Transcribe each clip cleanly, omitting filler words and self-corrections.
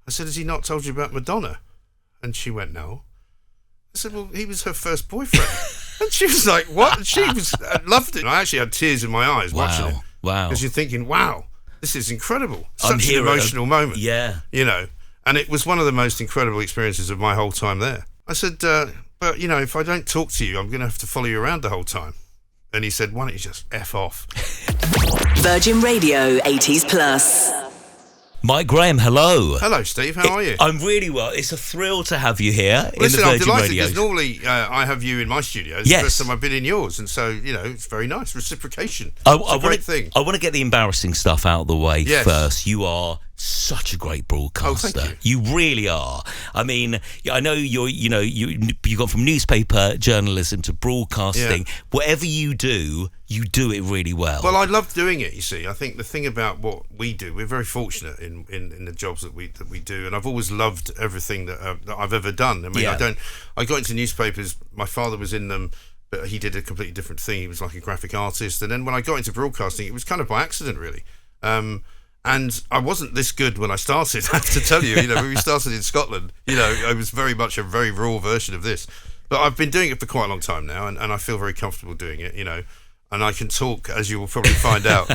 I said, has he not told you about Madonna? And she went, no. I said, well, he was her first boyfriend. And she was like, what? And she loved it. I actually had tears in my eyes watching it. Wow. Because you're thinking, wow, this is incredible. I'm Such an emotional moment. Yeah. You know, and it was one of the most incredible experiences of my whole time there. I said, but, you know, if I don't talk to you, I'm going to have to follow you around the whole time. And he said, why don't you just F off? Virgin Radio 80s Plus. Mike Graham, hello. Hello, Steve. How are you? I'm really well. It's a thrill to have you here in Listen, the I'm Virgin delighted Radio. because normally I have you in my studio. It's the first time I've been in yours, and so, you know, it's very nice. Reciprocation. It's a great thing. I want to get the embarrassing stuff out of the way first. You are such a great broadcaster. Oh, thank you. You really are. I mean, I know you got from newspaper journalism to broadcasting. Yeah. Whatever you do it really well. Well, I love doing it, you see. I think the thing about what we do, we're very fortunate in the jobs that we do, and I've always loved everything that I've ever done. I mean, I got into newspapers, my father was in them, but he did a completely different thing. He was like a graphic artist, and then when I got into broadcasting, it was kind of by accident, really. And I wasn't this good when I started, I have to tell you. You know, when we started in Scotland, you know, I was very much a very raw version of this. But I've been doing it for quite a long time now, and I feel very comfortable doing it, you know. And I can talk, as you will probably find out,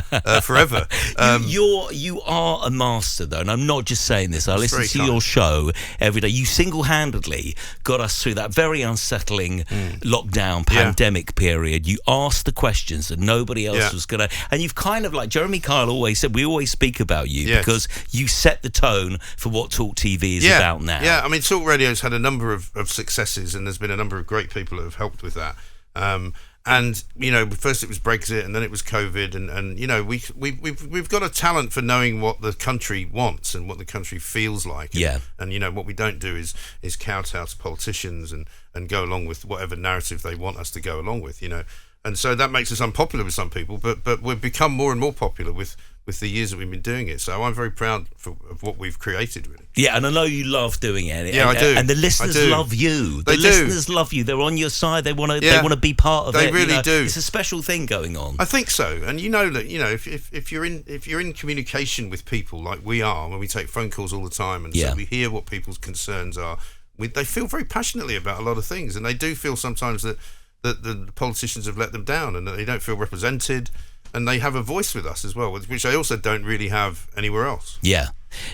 forever. You are a master, though, and I'm not just saying this. I listen to your show every day. You single-handedly got us through that very unsettling lockdown pandemic period. You asked the questions that nobody else was going to... And you've kind of, like Jeremy Kyle always said, we always speak about you because you set the tone for what Talk TV is about now. Yeah, I mean, Talk Radio's had a number of successes, and there's been a number of great people who have helped with that. And you know, first it was Brexit, and then it was COVID, and you know, we've got a talent for knowing what the country wants and what the country feels like. And you know, what we don't do is kowtow to politicians and go along with whatever narrative they want us to go along with. You know, and so that makes us unpopular with some people, but we've become more and more popular with the years that we've been doing it. So I'm very proud of what we've created, really. Yeah, and I know you love doing it. Yeah, I do. And the listeners love you. The listeners love you. They're on your side. They want to be part of it. They really do. It's a special thing going on. I think so. And you know that, you know, if you're in communication with people like we are, when we take phone calls all the time, and so we hear what people's concerns are, they feel very passionately about a lot of things, and they do feel sometimes that the politicians have let them down and that they don't feel represented. And they have a voice with us as well, which I also don't really have anywhere else. Yeah.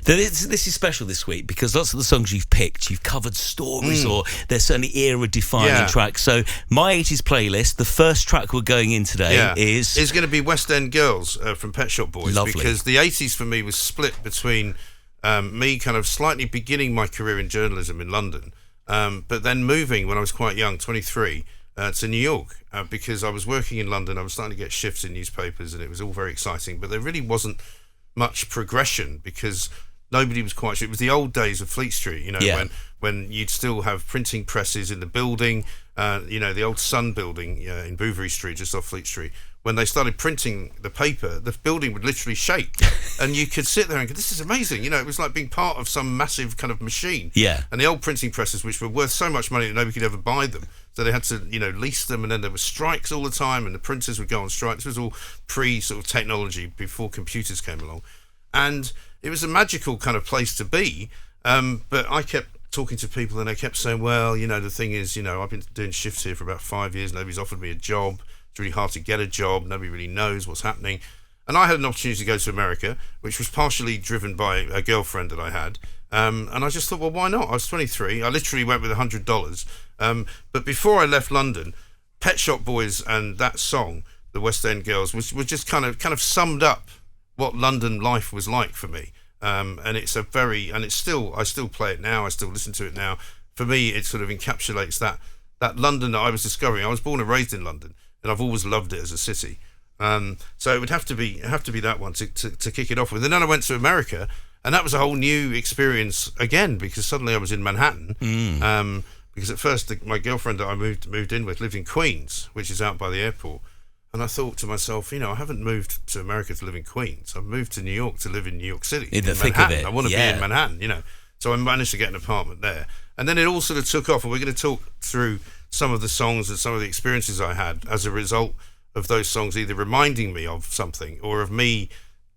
This is special this week because lots of the songs you've picked, you've covered stories or they're certainly era-defining tracks. So my 80s playlist, the first track we're going in today is going to be West End Girls from Pet Shop Boys. Lovely. Because the 80s for me was split between me kind of slightly beginning my career in journalism in London, but then moving when I was quite young, 23, to New York, because I was working in London. I was starting to get shifts in newspapers, and it was all very exciting, but there really wasn't much progression because nobody was quite sure. It was the old days of Fleet Street, you know, when you'd still have printing presses in the building, you know, the old Sun building in Bouverie Street, just off Fleet Street. When they started printing the paper, the building would literally shake, and you could sit there and go, this is amazing. You know, it was like being part of some massive kind of machine. Yeah. And the old printing presses, which were worth so much money that nobody could ever buy them, so they had to, you know, lease them, and then there were strikes all the time, and the printers would go on strike. This was all pre-sort of technology, before computers came along. And it was a magical kind of place to be, but I kept talking to people, and they kept saying, well, you know, the thing is, you know, I've been doing shifts here for about 5 years, nobody's offered me a job. It's really hard to get a job. Nobody really knows what's happening. And I had an opportunity to go to America, which was partially driven by a girlfriend that I had. And I just thought, well, why not? I was 23. I literally went with $100. But before I left London, Pet Shop Boys and that song, the West End Girls, were just kind of summed up what London life was like for me. And it's I still play it now. I still listen to it now. For me, it sort of encapsulates that London that I was discovering. I was born and raised in London, and I've always loved it as a city. So it would have to be that one to kick it off with. And then I went to America, and that was a whole new experience again, because suddenly I was in Manhattan. Because at first my girlfriend that I moved in with lived in Queens, which is out by the airport. And I thought to myself, you know, I haven't moved to America to live in Queens. I've moved to New York to live in New York City. In the thick of it. I want to be in Manhattan, you know. So I managed to get an apartment there. And then it all sort of took off, and we're going to talk through some of the songs and some of the experiences I had as a result of those songs either reminding me of something or of me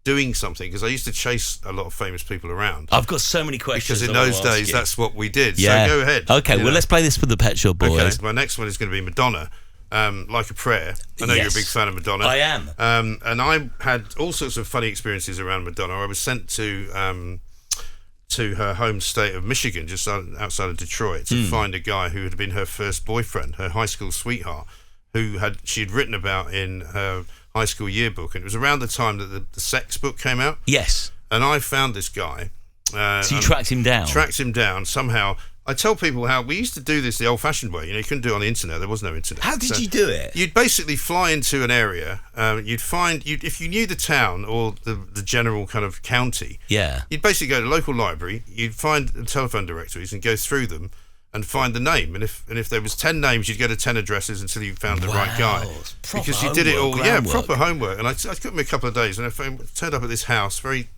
doing something, because I used to chase a lot of famous people around. I've got so many questions. Because in those days, that's what we did. Yeah. So go ahead. Okay, well, let's play this for the Pet Shop Boys. Okay, my next one is going to be Madonna, Like a Prayer. I know you're a big fan of Madonna. I am. And I had all sorts of funny experiences around Madonna. I was sent to her home state of Michigan, just outside of Detroit, to find a guy who had been her first boyfriend, her high school sweetheart, who she'd written about in her high school yearbook. And it was around the time that the sex book came out. Yes. And I found this guy. So you tracked him down? Tracked him down somehow. I tell people how we used to do this the old-fashioned way. You couldn't do it on the internet. There was no internet. How did you do it? You'd basically fly into an area. If you knew the town or the general kind of county. Yeah. You'd basically go to the local library. You'd find the telephone directories and go through them and find the name. And if there was 10 names, you'd go to 10 addresses until you found the right guy. Because you did it all. Yeah, proper homework. And I took me a couple of days, and I turned up at this house, very,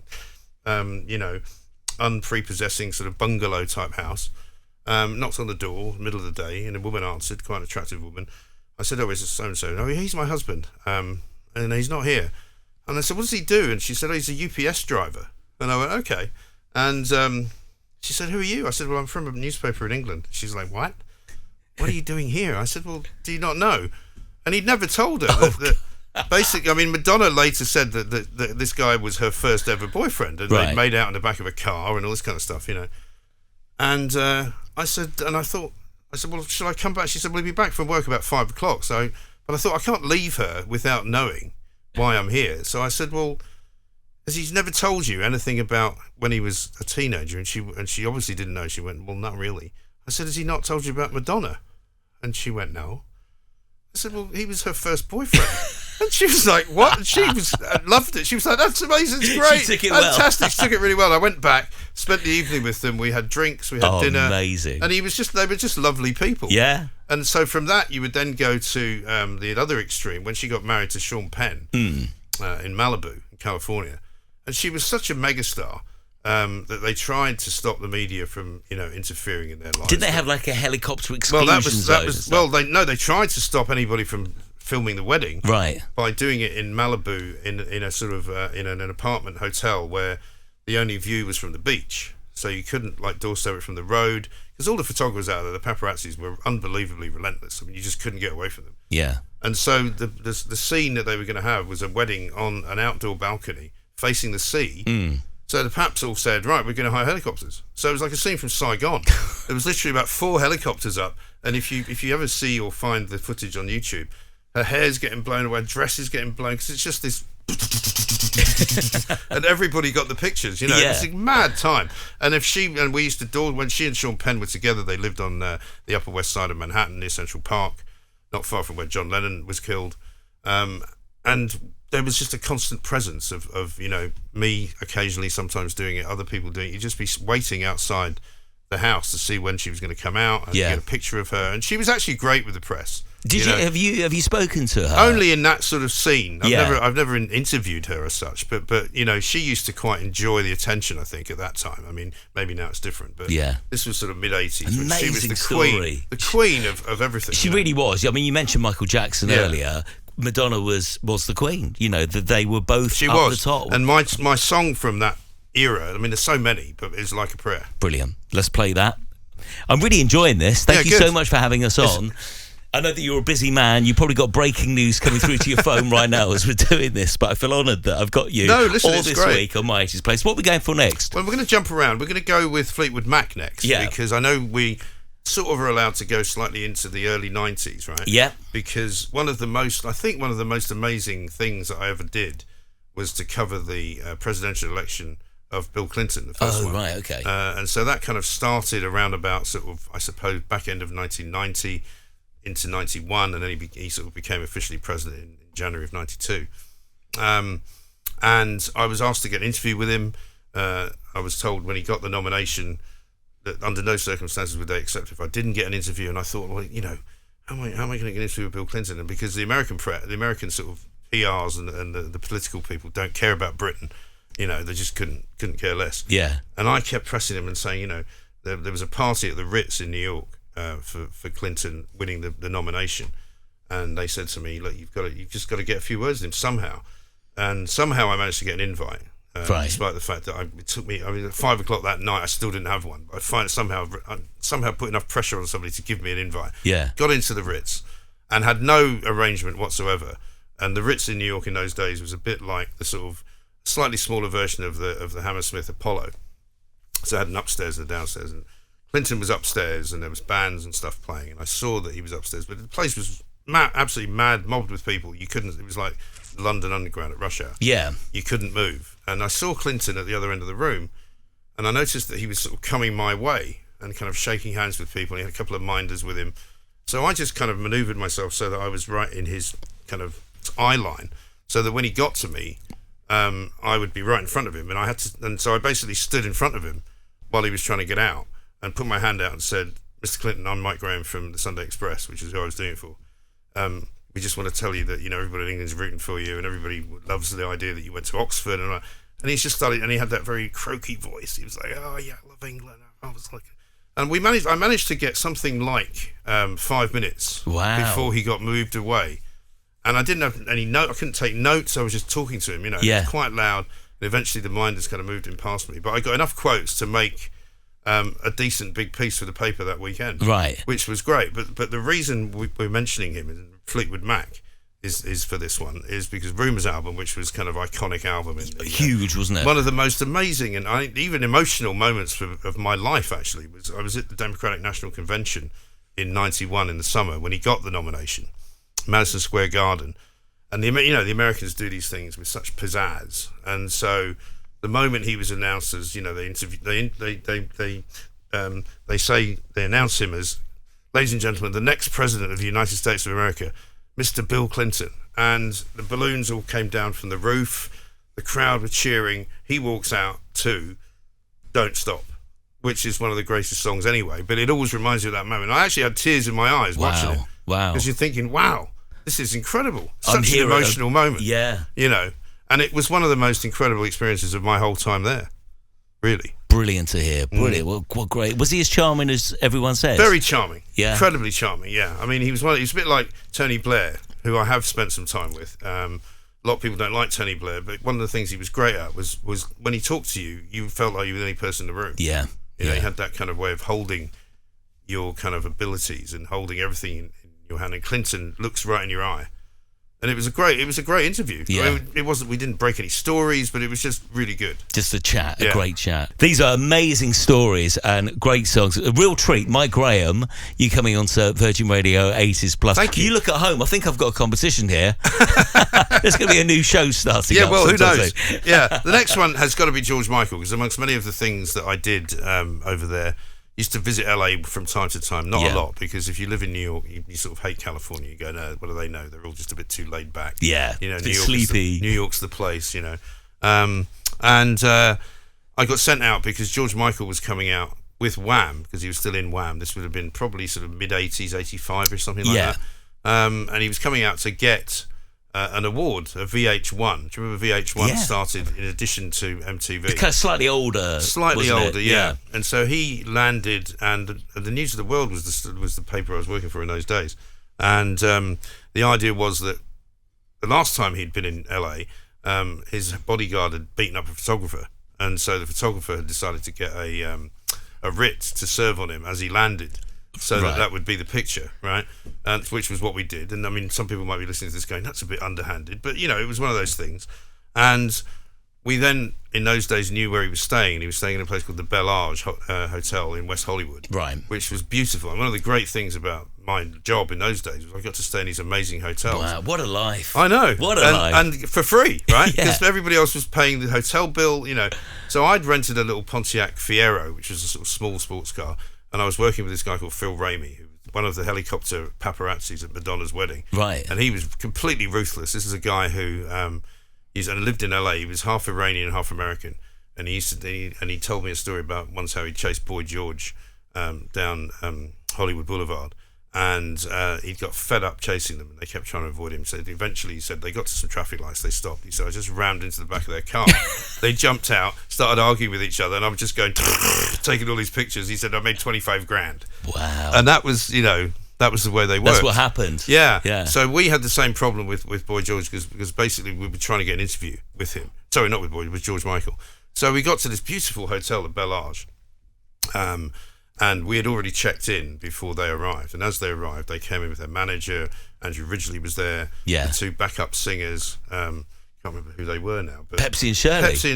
unprepossessing sort of bungalow type house. Knocked on the door, middle of the day, and a woman answered, quite an attractive woman. I said, "Oh, is this so-and-so?" "No, he's my husband, and he's not here." And I said, "What does he do?" And she said, "Oh, he's a UPS driver." And I went, "Okay." And she said, "Who are you?" I said, "Well, I'm from a newspaper in England." She's like, "What? What are you doing here?" I said, "Well, do you not know?" And he'd never told her that basically, I mean, Madonna later said that this guy was her first ever boyfriend, and they'd made out in the back of a car and all this kind of stuff, And I said, well, should I come back? She said, "We'll be back from work about 5 o'clock." But I thought, I can't leave her without knowing why I'm here. So I said, "Well, has he never told you anything about when he was a teenager?" And she obviously didn't know. She went, "Well, not really." I said, "Has he not told you about Madonna?" And she went, "No." I said, "Well, he was her first boyfriend." And she was like, "What?" And she loved it. She was like, "That's amazing, it's great, she took it fantastic." Well. She took it really well. I went back, spent the evening with them. We had drinks, we had dinner. Amazing. And they were just lovely people. Yeah. And so from that, you would then go to the other extreme when she got married to Sean Penn in Malibu, in California. And she was such a megastar that they tried to stop the media from, interfering in their lives. Did they have like a helicopter exclusion Well, they tried to stop anybody from filming the wedding, right, by doing it in Malibu in a sort of in an apartment hotel where the only view was from the beach, so you couldn't doorstep it from the road, because all the photographers out there, the paparazzis, were unbelievably relentless. I mean, you just couldn't get away from them. Yeah. And so the scene that they were going to have was a wedding on an outdoor balcony facing the sea. So the paps all said, "Right, we're going to hire helicopters." So it was like a scene from Saigon. There was literally about 4 helicopters up, and if you ever see or find the footage on YouTube, her hair's getting blown away, dress is getting blown, because it's just this and everybody got the pictures, It was a mad time. And we used to when she and Sean Penn were together, they lived on the Upper West Side of Manhattan near Central Park, not far from where John Lennon was killed. And there was just a constant presence of me occasionally sometimes doing it, other people doing it. You'd just be waiting outside the house to see when she was going to come out and get a picture of her. And she was actually great with the press. Have you spoken to her? Only in that sort of scene. I've never interviewed her as such, but she used to quite enjoy the attention, I think, at that time. I mean, maybe now it's different, but this was sort of mid-80s. Amazing she was the story. queen of everything. She really was. I mean, you mentioned Michael Jackson earlier. Madonna was the queen. They were both the top. And my song from that era, I mean, there's so many, but it's Like a Prayer. Brilliant. Let's play that. I'm really enjoying this. Thank you so much for having us on. I know that you're a busy man. You probably got breaking news coming through to your phone right now as we're doing this, but I feel honoured that I've got you all this week on My 80s Place. What are we going for next? Well, we're going to jump around. We're going to go with Fleetwood Mac next, because I know we sort of are allowed to go slightly into the early 90s, right? Yeah. Because one of the most amazing things that I ever did was to cover the presidential election of Bill Clinton, the first one. Oh, right, okay. And so that kind of started around about sort of, I suppose, back end of 1990 into 91, and then he sort of became officially president in January of 92. And I was asked to get an interview with him. I was told when he got the nomination that under no circumstances would they accept if I didn't get an interview. And I thought, well, how am I going to get an interview with Bill Clinton? And because the American sort of PRs and the political people don't care about Britain, they just couldn't care less. Yeah. And I kept pressing him and saying, there was a party at the Ritz in New York for Clinton winning the nomination, and they said to me, "Look, you've just got to get a few words with him somehow." and somehow I managed to get an invite. Right. Despite the fact that it took me, at 5 o'clock that night, I still didn't have one. I somehow put enough pressure on somebody to give me an invite. Yeah. Got into the Ritz and had no arrangement whatsoever. And the Ritz in New York in those days was a bit like the sort of slightly smaller version of the Hammersmith Apollo. So it had an upstairs and a downstairs. And Clinton was upstairs, and there was bands and stuff playing. And I saw that he was upstairs, but the place was absolutely mad, mobbed with people. You couldn't. It was like London Underground at rush hour. Yeah. You couldn't move. And I saw Clinton at the other end of the room, and I noticed that he was sort of coming my way and kind of shaking hands with people. And he had a couple of minders with him. So I just kind of manoeuvred myself so that I was right in his kind of eye line, so that when he got to me, I would be right in front of him. And so I basically stood in front of him while he was trying to get out and put my hand out and said, "Mr. Clinton, I'm Mike Graham from the Sunday Express," which is who I was doing it for. We just want to tell you that, everybody in England's rooting for you, and everybody loves the idea that you went to Oxford. And he's just started, and he had that very croaky voice. He was like, "Oh yeah, I love England." I was like, and I managed to get something like 5 minutes before he got moved away. And I didn't have any note. I couldn't take notes. I was just talking to him, It was quite loud. And eventually the minders kind of moved him past me. But I got enough quotes to make a decent big piece for the paper that weekend. Right. Which was great. But the reason we're mentioning him in Fleetwood Mac is for this one, is because Rumours album, which was kind of iconic album. Huge, wasn't it? One of the most amazing and even emotional moments of my life, actually, was I was at the Democratic National Convention in 91 in the summer when he got the nomination. Madison Square Garden, and the Americans do these things with such pizzazz, and so the moment he was announced as, they announce him as, "Ladies and gentlemen, the next president of the United States of America, Mr. Bill Clinton," and the balloons all came down from the roof, the crowd were cheering. He walks out to "Don't Stop," which is one of the greatest songs anyway, but it always reminds you of that moment. I actually had tears in my eyes watching it. Wow. Because you're thinking, wow, this is incredible. Such an emotional moment. Yeah. And it was one of the most incredible experiences of my whole time there. Really. Brilliant to hear. Brilliant. What great. Was he as charming as everyone says? Very charming. Yeah. Incredibly charming, yeah. I mean, he was a bit like Tony Blair, who I have spent some time with. A lot of people don't like Tony Blair, but one of the things he was great at was when he talked to you, you felt like you were the only person in the room. Yeah. He had that kind of way of holding your kind of abilities and holding everything in your hand. And Clinton looks right in your eye, and it was a great interview. Yeah. I mean, we didn't break any stories, but it was just really good. Just a chat, a great chat. These are amazing stories and great songs. A real treat. Mike Graham, you coming on to Virgin Radio 80s Plus. Thank you. You look at home. I think I've got a competition here. There's going to be a new show starting. Yeah, up well, who knows? soon. Yeah, the next one has got to be George Michael, because amongst many of the things that I did over there, used to visit LA from time to time, not a lot, because if you live in New York, you sort of hate California. You go, no, what do they know? They're all just a bit too laid back. Yeah, New York sleepy. New York's the place, And I got sent out because George Michael was coming out with Wham, because he was still in Wham. This would have been probably sort of mid-80s, 85 or something like that. And he was coming out to get an award, a VH1. Do you remember VH1 started in addition to MTV? It's kind of slightly older. Slightly older, it? yeah. And so he landed, and the News of the World was the paper I was working for in those days. And the idea was that the last time he'd been in LA, his bodyguard had beaten up a photographer, and so the photographer had decided to get a writ to serve on him as he landed. So that would be the picture, right? Which was what we did. And I mean, some people might be listening to this going, that's a bit underhanded. But, it was one of those things. And we then, in those days, knew where he was staying. And he was staying in a place called the Bellage Hotel in West Hollywood. Right. Which was beautiful. And one of the great things about my job in those days was I got to stay in these amazing hotels. Wow, what a life. I know. What a life. And for free, right? Because everybody else was paying the hotel bill, So I'd rented a little Pontiac Fiero, which was a sort of small sports car. And I was working with this guy called Phil Ramey, who was one of the helicopter paparazzis at Madonna's wedding. Right. And he was completely ruthless. This is a guy who lived in LA. He was half Iranian and half American. And he told me a story about once how he chased Boy George down Hollywood Boulevard. And he got fed up chasing them, and they kept trying to avoid him. So eventually he said they got to some traffic lights, they stopped. He said, I just rammed into the back of their car. They jumped out, started arguing with each other, and I was just going taking all these pictures. He said, I made $25,000. Wow. And that was, That was the way they worked. That's what happened. Yeah. So we had the same problem with Boy George because basically we were trying to get an interview with him. Sorry, not with Boy, with George Michael. So we got to this beautiful hotel at Bellage, and we had already checked in before they arrived. And as they arrived, they came in with their manager. Andrew Ridgeley was there. Yeah. The two backup singers. Can't remember who they were now. But Pepsi and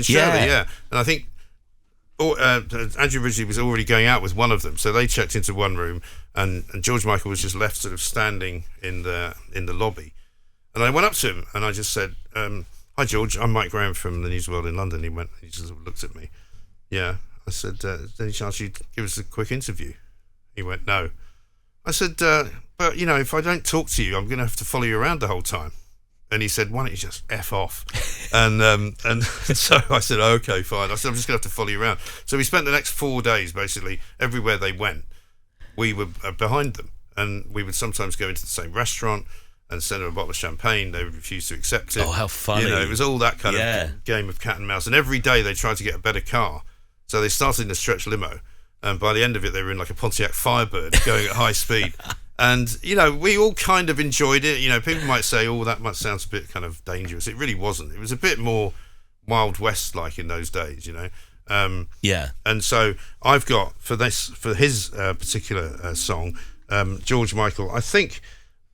Shirley. Yeah. And I think Andrew Ridgeley was already going out with one of them, so they checked into one room, and George Michael was just left sort of standing in the lobby. And I went up to him and I just said, "Hi George, I'm Mike Graham from the News World in London." He just sort of looked at me. Yeah. I said, "Is there any chance you'd give us a quick interview?" He went, "No." I said, "But you know, if I don't talk to you, I'm going to have to follow you around the whole time." And he said, "Why don't you just F off?" and so I said, "Okay, fine." I said, "I'm just going to have to follow you around." So we spent the next 4 days, basically, everywhere they went, we were behind them. And we would sometimes go into the same restaurant and send them a bottle of champagne. They would refuse to accept it. Oh, how funny. You know, it was all that kind of game of cat and mouse. And every day they tried to get a better car. So they started in a stretch limo. And by the end of it, they were in like a Pontiac Firebird going at high speed. And, you know, we all kind of enjoyed it. You know, people might say, "Oh, that might sound a bit kind of dangerous." It really wasn't. It was a bit more Wild West-like in those days, you know. And so I've got, for his particular song, George Michael, I think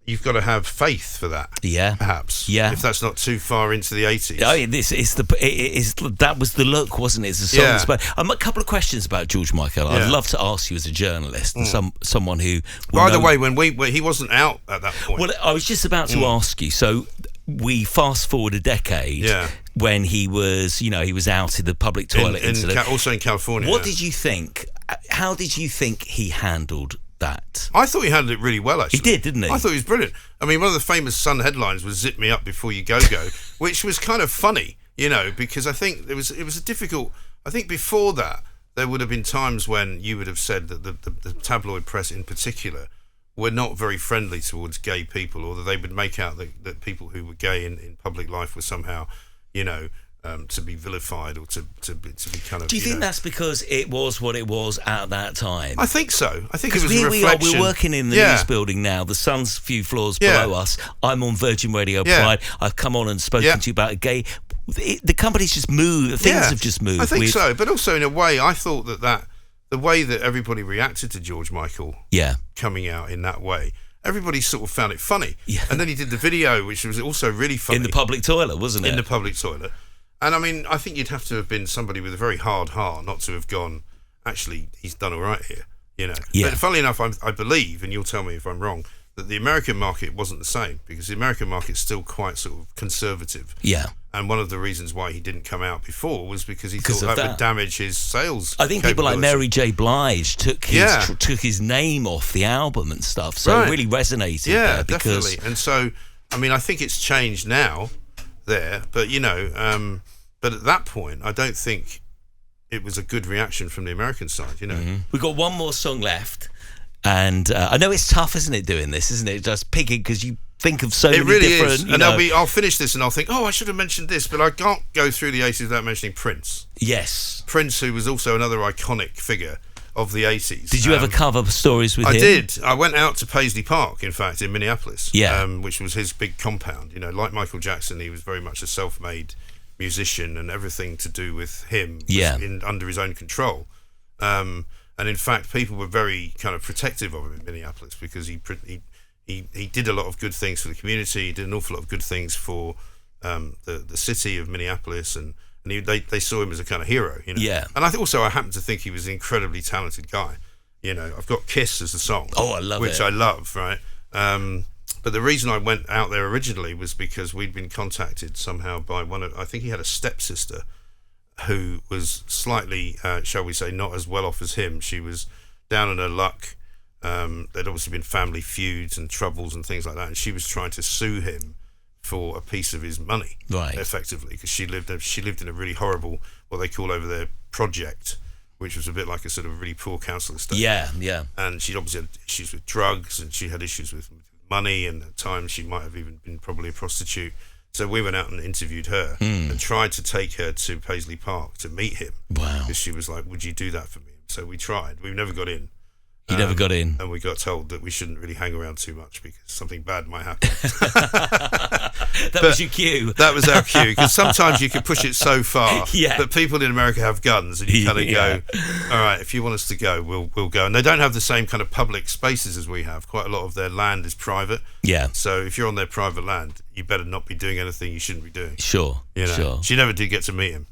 you've got to have faith for that. Yeah. Perhaps. Yeah. If that's not too far into the 80s. Oh, that was the look, wasn't it? It's a song. A couple of questions about George Michael. Yeah. I'd love to ask you as a journalist and someone who. By the way, when he wasn't out at that point. Well, I was just about to ask you. So we fast forward a decade. Yeah. When he was out in the public toilet incident. Also in California. What did you think? How did you think he handled that? I thought he handled it really well, actually. He did, didn't he? I thought he was brilliant. I mean, one of the famous Sun headlines was "Zip me up before you go," which was kind of funny, you know, because I think it was a difficult. I think before that there would have been times when you would have said that the tabloid press in particular were not very friendly towards gay people, or that they would make out that people who were gay in public life were somehow, you know, to be vilified or to be kind of. Do you think that's because it was what it was at that time? I think so. I think it was here a reflection. We're working in the news building now. The Sun's a few floors below us. I'm on Virgin Radio Pride. I've come on and spoken to you about a gay. The company's just moved. Things have just moved. I think so, but also in a way, I thought that the way that everybody reacted to George Michael coming out in that way, everybody sort of found it funny. Yeah. And then he did the video, which was also really funny. In the public toilet, wasn't it? In the public toilet. And I mean, I think you'd have to have been somebody with a very hard heart not to have gone, actually, he's done all right here, you know. Yeah. But funnily enough, I believe, and you'll tell me if I'm wrong, that the American market wasn't the same, because the American market's still quite sort of conservative. Yeah. And one of the reasons why he didn't come out before was because he thought that would damage his sales. I think people like Mary J. Blige took his name off the album and stuff, so it really resonated there. Because definitely. And so, I mean, I think it's changed now there, but, you know, but at that point, I don't think it was a good reaction from the American side, you know. Mm-hmm. We've got one more song left, and I know it's tough, isn't it, doing this, isn't it? Just picking, because you think of so many really different... Is. And I'll finish this and I'll think, I should have mentioned this, but I can't go through the 80s without mentioning Prince. Yes. Prince, who was also another iconic figure of the 80s. Did you ever cover stories with him? I did. I went out to Paisley Park, in fact, in Minneapolis, which was his big compound. You know, like Michael Jackson, he was very much a self-made musician, and everything to do with him was under his own control. And in fact, people were very kind of protective of him in Minneapolis, because he did a lot of good things for the community. He did an awful lot of good things for the city of Minneapolis, and they saw him as a kind of hero, you know. Yeah. And I happen to think he was an incredibly talented guy. You know, I've got "Kiss" as the song. Oh, I love which I love, right? But the reason I went out there originally was because we'd been contacted somehow by I think he had a stepsister who was slightly, shall we say, not as well off as him. She was down on her luck. There'd obviously been family feuds and troubles and things like that, and she was trying to sue him for a piece of his money, effectively, because she lived in a really horrible, what they call over there, project, which was a bit like a sort of really poor council estate. Yeah. And she obviously had issues with drugs, and she had issues with money, and at times she might have even been probably a prostitute. So we went out and interviewed her and tried to take her to Paisley Park to meet him. Wow. Because she was like, "Would you do that for me?" So we tried. We never got in. You never got in. And we got told that we shouldn't really hang around too much because something bad might happen. That was your cue. That was our cue, because sometimes you can push it so far Yeah. that people in America have guns, and you kind of go, all right, if you want us to go, we'll go. And they don't have the same kind of public spaces as we have. Quite a lot of their land is private. Yeah. So if you're on their private land, you better not be doing anything you shouldn't be doing. Sure. You know? Sure. She never did get to meet him.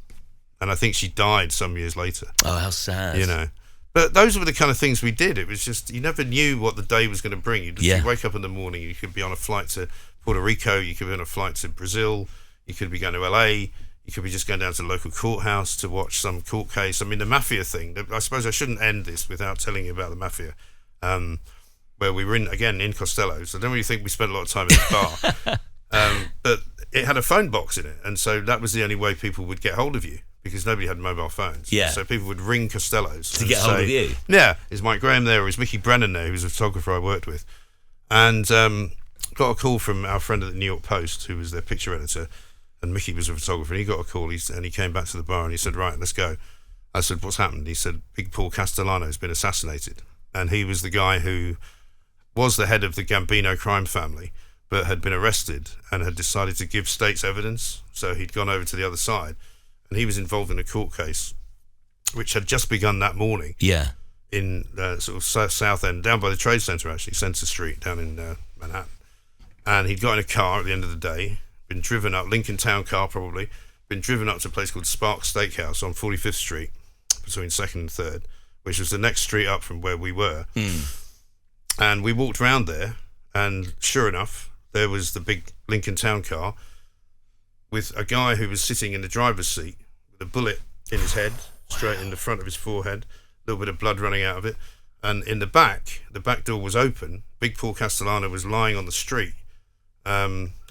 And I think she died some years later. Oh, how sad. You know. But those were the kind of things we did. It was just, you never knew what the day was going to bring. You'd wake up in the morning, you could be on a flight to Puerto Rico, you could be on a flight to Brazil, you could be going to LA, you could be just going down to the local courthouse to watch some court case. I mean, the Mafia thing, I suppose I shouldn't end this without telling you about the Mafia, where we were in Costello, so I don't really think we spent a lot of time in the bar. But it had a phone box in it, and so that was the only way people would get hold of you, because nobody had mobile phones. Yeah. So people would ring Costello's to get hold of you. Yeah, is Mike Graham there, or is Mickey Brennan there, who was a photographer I worked with? And got a call from our friend at the New York Post, who was their picture editor, and Mickey was a photographer, and he got a call, and he came back to the bar and he said, right, let's go. I said, what's happened? He said, Big Paul Castellano's been assassinated. And he was the guy who was the head of the Gambino crime family, but had been arrested and had decided to give state's evidence. So he'd gone over to the other side, and he was involved in a court case which had just begun that morning. Yeah. In sort of South End, down by the Trade Centre, actually, Centre Street, down in Manhattan. And he'd got in a car at the end of the day, been driven up, Lincoln Town car probably, been driven up to a place called Sparks Steakhouse on 45th Street, between 2nd and 3rd, which was the next street up from where we were. And we walked round there, and sure enough, there was the big Lincoln Town car with a guy who was sitting in the driver's seat with a bullet in his head, straight in the front of his forehead, a little bit of blood running out of it. And in the back door was open. Big Paul Castellano was lying on the street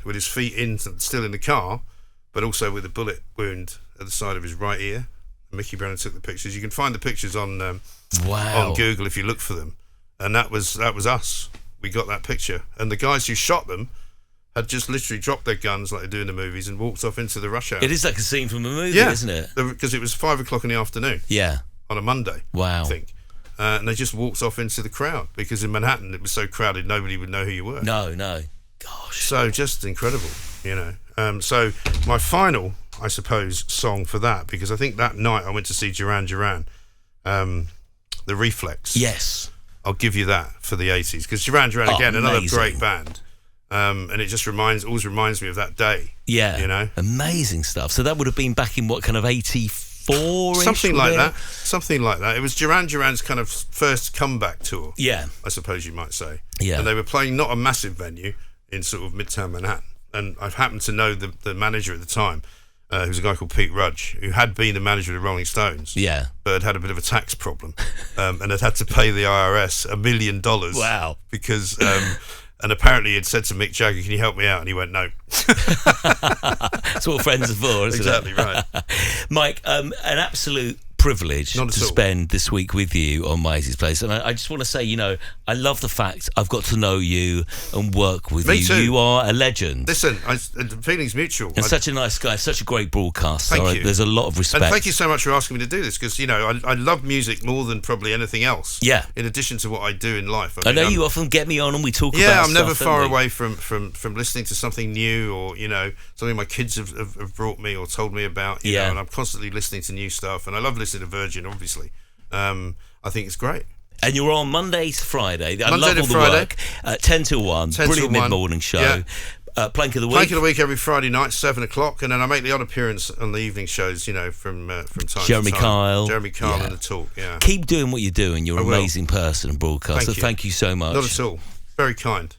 with his feet still in the car, but also with a bullet wound at the side of his right ear. And Mickey Brennan took the pictures. You can find the pictures on Google if you look for them. And that was us. We got that picture. And the guys who shot them had just literally dropped their guns like they do in the movies and walked off into the rush hour. It is like a scene from a movie, isn't it? Because it was 5 o'clock in the afternoon. Yeah. On a Monday. Wow. I think. And they just walked off into the crowd, because in Manhattan it was so crowded nobody would know who you were. No. Gosh. So just incredible, you know. So my final, I suppose, song for that, because I think that night I went to see Duran Duran, The Reflex. Yes. I'll give you that for the 80s, because Duran Duran, again, another great band. And it just always reminds me of that day. Yeah. You know? Amazing stuff. So that would have been back in what, kind of 84-ish? Something like that. It was Duran Duran's kind of first comeback tour. Yeah. I suppose you might say. Yeah. And they were playing not a massive venue in sort of Midtown Manhattan. And I happened to know the manager at the time, who was a guy called Pete Rudge, who had been the manager of the Rolling Stones. Yeah. But had a bit of a tax problem, and had to pay the IRS $1 million. Wow. Because, and apparently he'd said to Mick Jagger, can you help me out? And he went, no. That's what friends are for, isn't exactly, it? right. Mike, an absolute privilege to spend this week with you on My 80s Place, and I just want to say, you know, I love the fact I've got to know you and work with you. Me too. You are a legend. Listen, the feeling's mutual. And such a nice guy, such a great broadcaster. Thank you. There's a lot of respect. And thank you so much for asking me to do this, because, you know, I love music more than probably anything else. Yeah. In addition to what I do in life. I know you often get me on and we talk about stuff. stuff. Yeah, I'm never far away from listening to something new, or, you know, something my kids have brought me or told me about. You know, and I'm constantly listening to new stuff. And I love listening to Virgin, obviously. I think it's great. And you're on Monday to Friday. I Monday love to all the Friday. work. 10 till 1. 10 Brilliant till 1. mid-morning show. Yeah. Plank of the Week. Plank of the Week every Friday night, 7 o'clock. And then I make the odd appearance on the evening shows, you know, from time to time. Jeremy Kyle and The Talk, Keep doing what you're doing. You're an amazing person and broadcaster. Thank you so much. Not at all. Very kind.